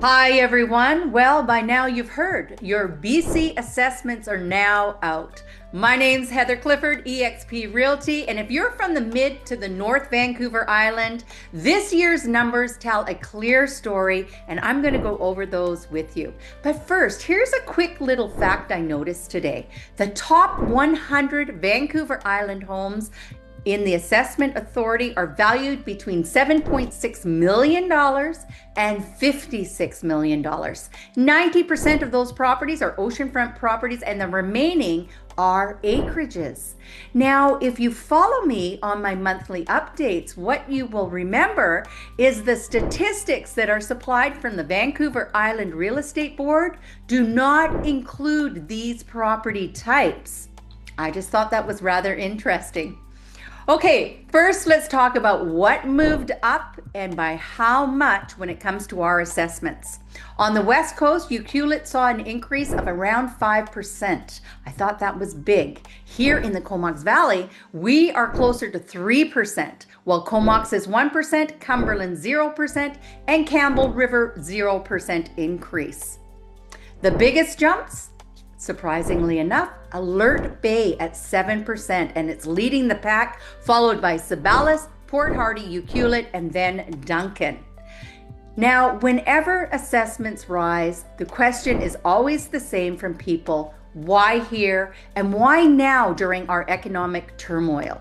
Hi everyone. Well, by now you've heard your BC assessments are now out. My name's Heather Clifford, eXp Realty, and if you're from the mid to the North Vancouver Island, this year's numbers tell a clear story, and I'm going to go over those with you. But first, here's a quick little fact I noticed today. The top 100 Vancouver Island homes in the Assessment Authority are valued between $7.6 million and $56 million. 90% of those properties are oceanfront properties and the remaining are acreages. Now, if you follow me on my monthly updates, what you will remember is the statistics that are supplied from the Vancouver Island Real Estate Board do not include these property types. I just thought that was rather interesting. Okay, first let's talk about what moved up and by how much when it comes to our assessments. On the West Coast, Ucluelet saw an increase of around 5%. I thought that was big. Here in the Comox Valley, we are closer to 3%, while Comox is 1%, Cumberland 0%, and Campbell River 0% increase. The biggest jumps? Surprisingly enough, Alert Bay at 7%, and it's leading the pack, followed by Sabalas, Port Hardy, Ucluelet, and then Duncan. Now, whenever assessments rise, the question is always the same from people: why here and why now during our economic turmoil?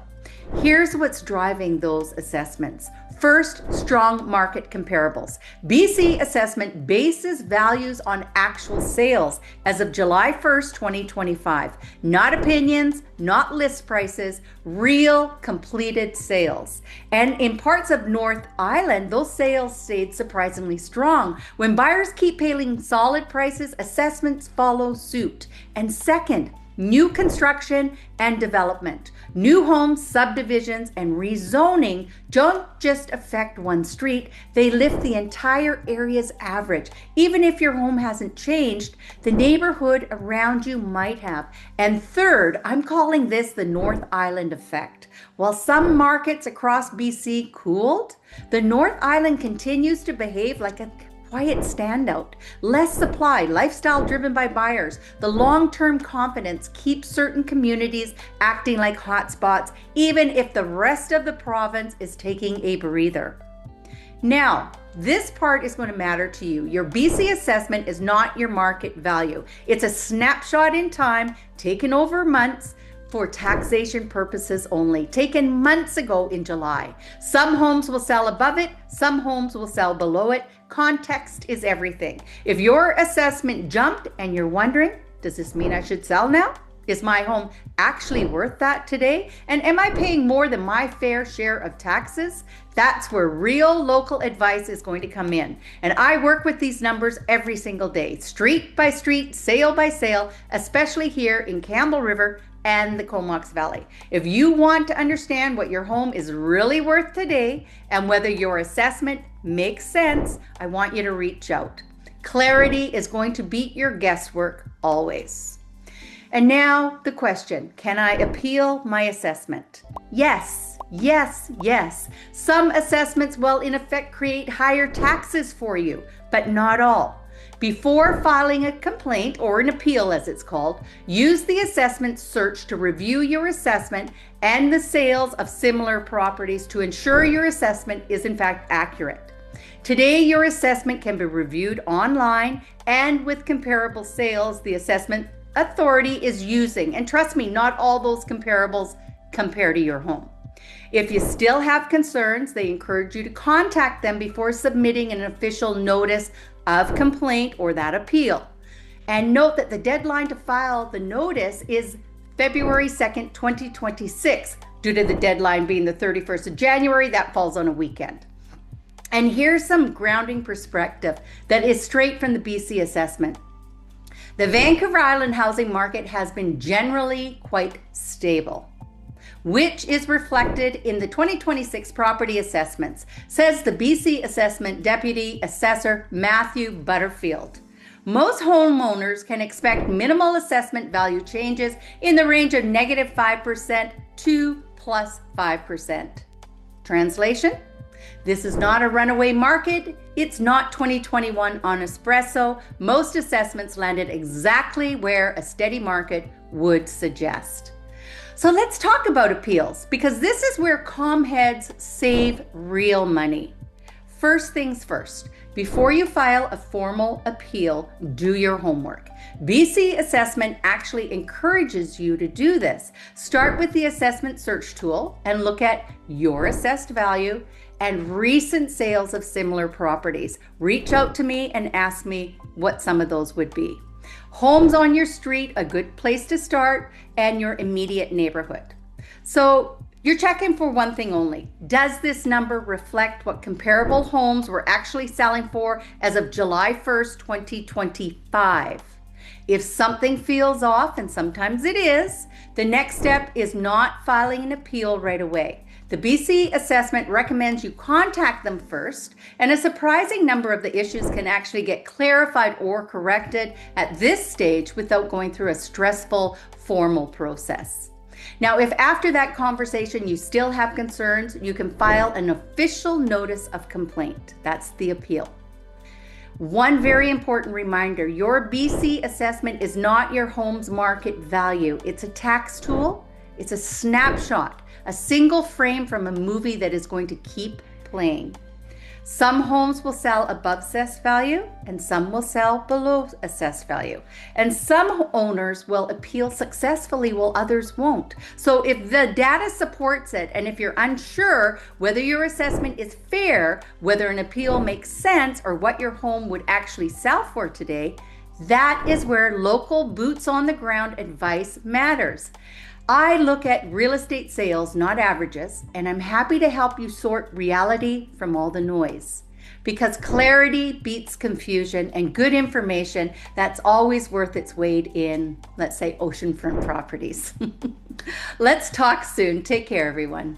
Here's what's driving those assessments. First, strong market comparables. BC assessment bases values on actual sales as of July 1st, 2025. Not opinions, not list prices, real completed sales. And in parts of North Island, those sales stayed surprisingly strong. When buyers keep paying solid prices, assessments follow suit. And second, new construction and development. New homes, subdivisions, and rezoning don't just affect one street, they lift the entire area's average. Even if your home hasn't changed, the neighborhood around you might have. And third, I'm calling this the North Island effect. While some markets across BC cooled, the North Island continues to behave like a quiet standout. Less supply, lifestyle driven by buyers. The long-term confidence keeps certain communities acting like hotspots, even if the rest of the province is taking a breather. Now, this part is going to matter to you. Your BC assessment is not your market value. It's a snapshot in time, taken over months, for taxation purposes only, taken months ago in July. Some homes will sell above it, some homes will sell below it. Context is everything. If your assessment jumped and you're wondering, does this mean I should sell now? Is my home actually worth that today? And am I paying more than my fair share of taxes? That's where real local advice is going to come in. And I work with these numbers every single day, street by street, sale by sale, especially here in Campbell River and the Comox Valley. If you want to understand what your home is really worth today and whether your assessment makes sense, I want you to reach out. Clarity is going to beat your guesswork always. And now the question, can I appeal my assessment? Yes, yes, yes. Some assessments will in effect create higher taxes for you, but not all. Before filing a complaint, or an appeal as it's called, use the assessment search to review your assessment and the sales of similar properties to ensure your assessment is in fact accurate. Today, your assessment can be reviewed online and with comparable sales the Assessment Authority is using. And trust me, not all those comparables compare to your home. If you still have concerns, they encourage you to contact them before submitting an official notice of complaint or that appeal. And note that the deadline to file the notice is February 2nd, 2026. Due to the deadline being the 31st of January, that falls on a weekend. And here's some grounding perspective that is straight from the BC assessment. The Vancouver Island housing market has been generally quite stable, which is reflected in the 2026 property assessments, says the BC Assessment Deputy Assessor Matthew Butterfield. Most homeowners can expect minimal assessment value changes in the range of -5% to +5%. Translation? This is not a runaway market. It's not 2021 on espresso. Most assessments landed exactly where a steady market would suggest. So let's talk about appeals, because this is where comm heads save real money. First things first, before you file a formal appeal, do your homework. BC Assessment actually encourages you to do this. Start with the assessment search tool and look at your assessed value and recent sales of similar properties. Reach out to me and ask me what some of those would be. Homes on your street, a good place to start, and your immediate neighborhood. So you're checking for one thing only. Does this number reflect what comparable homes were actually selling for as of July 1st, 2025? If something feels off, and sometimes it is, the next step is not filing an appeal right away. The BC Assessment recommends you contact them first, and a surprising number of the issues can actually get clarified or corrected at this stage without going through a stressful formal process. Now, if after that conversation you still have concerns, you can file an official notice of complaint. That's the appeal. One very important reminder, your BC assessment is not your home's market value. It's a tax tool. It's a snapshot, a single frame from a movie that is going to keep playing. Some homes will sell above assessed value and some will sell below assessed value. And some owners will appeal successfully while others won't. So if the data supports it and if you're unsure whether your assessment is fair, whether an appeal makes sense, or what your home would actually sell for today, that is where local boots on the ground advice matters. I look at real estate sales, not averages, and I'm happy to help you sort reality from all the noise. Because clarity beats confusion, and good information, that's always worth its weight in, let's say, oceanfront properties. Let's talk soon. Take care, everyone.